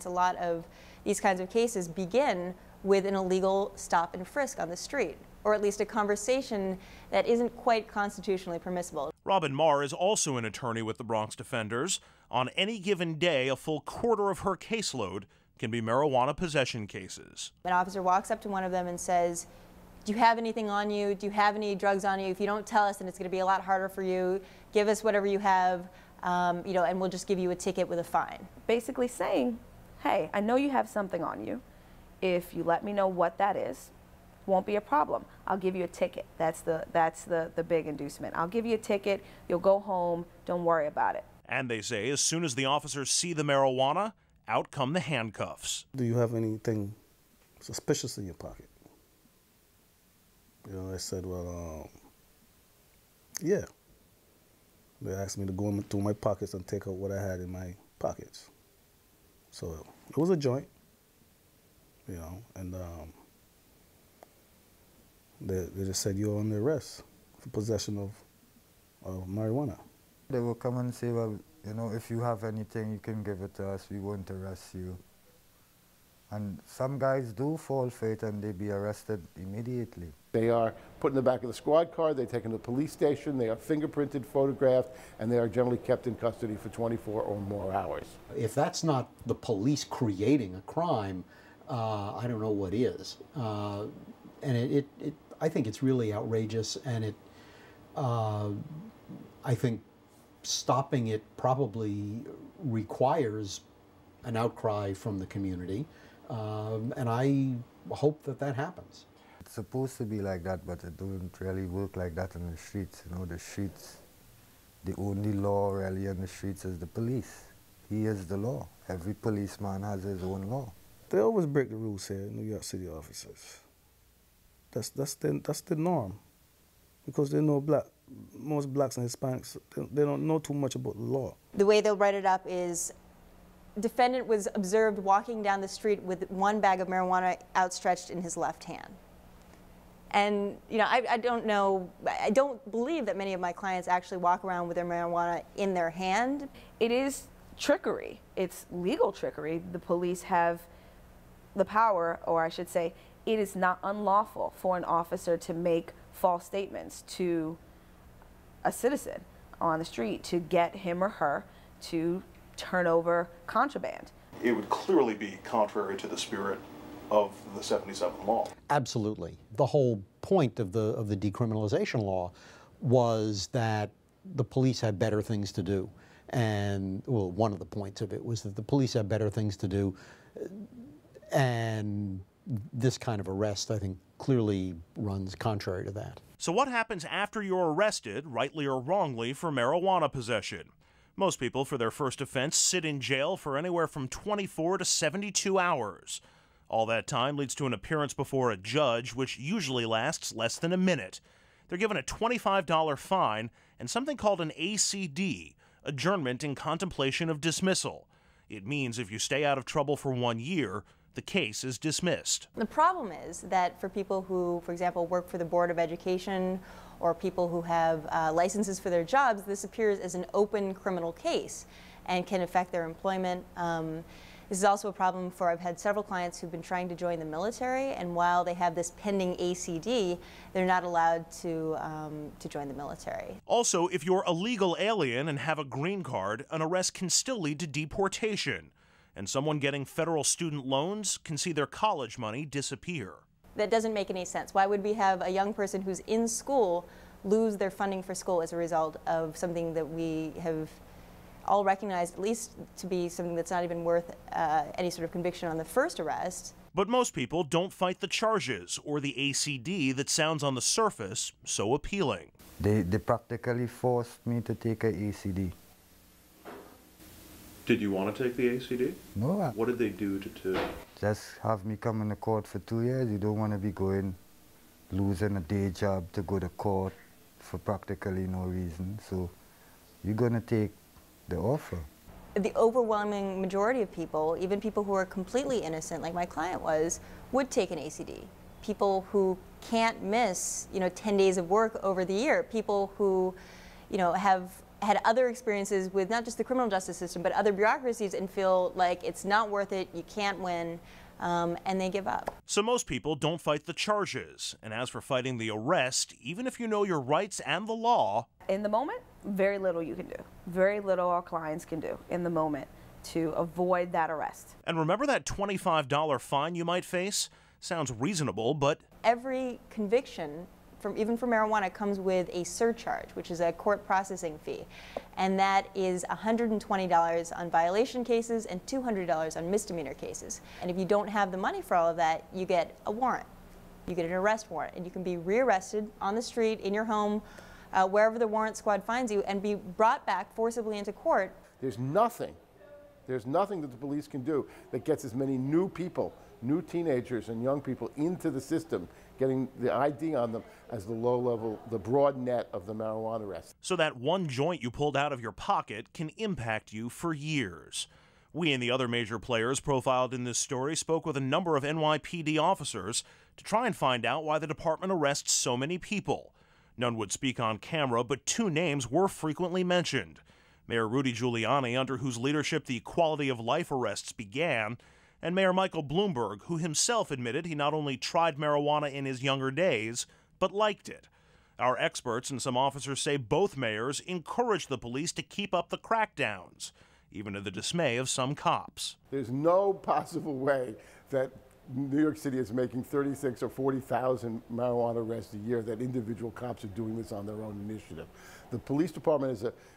a lot of these kinds of cases begin with an illegal stop and frisk on the street, or at least a conversation that isn't quite constitutionally permissible. Robin Marr is also an attorney with the Bronx Defenders. On any given day, a full quarter of her caseload can be marijuana possession cases. An officer walks up to one of them and says, "Do you have anything on you? Do you have any drugs on you? If you don't tell us, then it's going to be a lot harder for you. Give us whatever you have, and we'll just give you a ticket with a fine." Basically saying, hey, I know you have something on you. If you let me know what that is, won't be a problem. I'll give you a ticket. That's the big inducement. I'll give you a ticket. You'll go home. Don't worry about it. And they say as soon as the officers see the marijuana, out come the handcuffs. Do you have anything suspicious in your pocket? You know, I said, well, yeah. They asked me to go into my pockets and take out what I had in my pockets. So it was a joint, you know, and they just said you're under arrest for possession of marijuana. They will come and say, well, you know, if you have anything, you can give it to us. We won't arrest you. And some guys do fall for it and they be arrested immediately. They are put in the back of the squad car, they're taken to the police station, they are fingerprinted, photographed, and they are generally kept in custody for 24 or more hours. If that's not the police creating a crime, I don't know what is. And I think it's really outrageous, and I think stopping it probably requires an outcry from the community, and I hope that that happens. It's supposed to be like that, but it doesn't really work like that in the streets. You know, the streets, the only law really in the streets is the police. He is the law. Every policeman has his own law. They always break the rules here, New York City officers. That's the norm, because they know most blacks and Hispanics, they don't know too much about the law. The way they'll write it up is, defendant was observed walking down the street with one bag of marijuana outstretched in his left hand. And, you know, I don't believe that many of my clients actually walk around with their marijuana in their hand. It is trickery. It's legal trickery. The police have the power, or I should say, it is not unlawful for an officer to make false statements to a citizen on the street to get him or her to turn over contraband. It would clearly be contrary to the spirit of the 77 law. Absolutely. The whole point of the decriminalization law was that the police had better things to do. And, well, one of the points of it was that the police had better things to do. And this kind of arrest, I think, clearly runs contrary to that. So what happens after you're arrested, rightly or wrongly, for marijuana possession? Most people, for their first offense, sit in jail for anywhere from 24 to 72 hours. All that time leads to an appearance before a judge, which usually lasts less than a minute. They're given a $25 fine and something called an ACD, adjournment in contemplation of dismissal. It means if you stay out of trouble for 1 year, the case is dismissed. The problem is that for people who, for example, work for the Board of Education or people who have licenses for their jobs, this appears as an open criminal case and can affect their employment. This is also a problem for, I've had several clients who've been trying to join the military, and while they have this pending ACD, they're not allowed to join the military. Also, if you're a legal alien and have a green card, an arrest can still lead to deportation. And someone getting federal student loans can see their college money disappear. That doesn't make any sense. Why would we have a young person who's in school lose their funding for school as a result of something that we have all recognized at least to be something that's not even worth any sort of conviction on the first arrest? But most people don't fight the charges or the ACD that sounds on the surface so appealing. They practically forced me to take an ACD. Did you want to take the ACD? No. What did they do to Just have me come in the court for 2 years. You don't want to be losing a day job to go to court for practically no reason. So you're going to take the offer. The overwhelming majority of people, even people who are completely innocent, like my client was, would take an ACD. People who can't miss, 10 days of work over the year. People who, have had other experiences with not just the criminal justice system, but other bureaucracies and feel like it's not worth it, you can't win, and they give up. So most people don't fight the charges. And as for fighting the arrest, even if you know your rights and the law, in the moment, very little you can do. Very little our clients can do in the moment to avoid that arrest. And remember that $25 fine you might face? Sounds reasonable, but every conviction, even for marijuana, comes with a surcharge, which is a court processing fee. And that is $120 on violation cases and $200 on misdemeanor cases. And if you don't have the money for all of that, you get a warrant. You get an arrest warrant, and you can be rearrested on the street, in your home, wherever the warrant squad finds you, and be brought back forcibly into court. There's nothing that the police can do that gets as many new people, new teenagers and young people into the system, getting the ID on them, as the broad net of the marijuana arrest. So that one joint you pulled out of your pocket can impact you for years. We and the other major players profiled in this story spoke with a number of NYPD officers to try and find out why the department arrests so many people. None would speak on camera, but two names were frequently mentioned. Mayor Rudy Giuliani, under whose leadership the quality of life arrests began, and Mayor Michael Bloomberg, who himself admitted he not only tried marijuana in his younger days, but liked it. Our experts and some officers say both mayors encouraged the police to keep up the crackdowns, even to the dismay of some cops. There's no possible way that New York City is making 36 or 40,000 marijuana arrests a year, that individual cops are doing this on their own initiative. The police department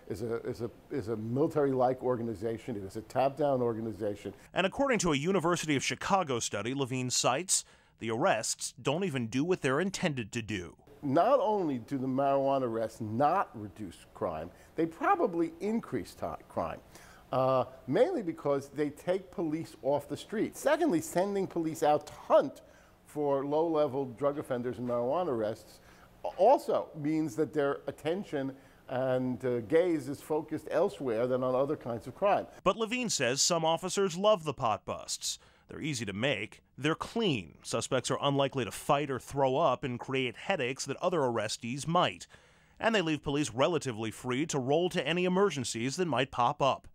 is a military-like organization. It is a top-down organization. And according to a University of Chicago study, Levine cites, the arrests don't even do what they're intended to do. Not only do the marijuana arrests not reduce crime, they probably increase crime. Mainly because they take police off the street. Secondly, sending police out to hunt for low-level drug offenders and marijuana arrests also means that their attention and gaze is focused elsewhere than on other kinds of crime. But Levine says some officers love the pot busts. They're easy to make, they're clean. Suspects are unlikely to fight or throw up and create headaches that other arrestees might. And they leave police relatively free to roll to any emergencies that might pop up.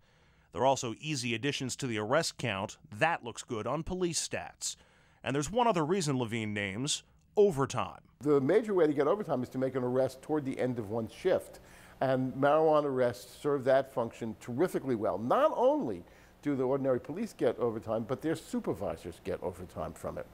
They're also easy additions to the arrest count. That looks good on police stats. And there's one other reason Levine names: overtime. The major way to get overtime is to make an arrest toward the end of one's shift. And marijuana arrests serve that function terrifically well. Not only do the ordinary police get overtime, but their supervisors get overtime from it.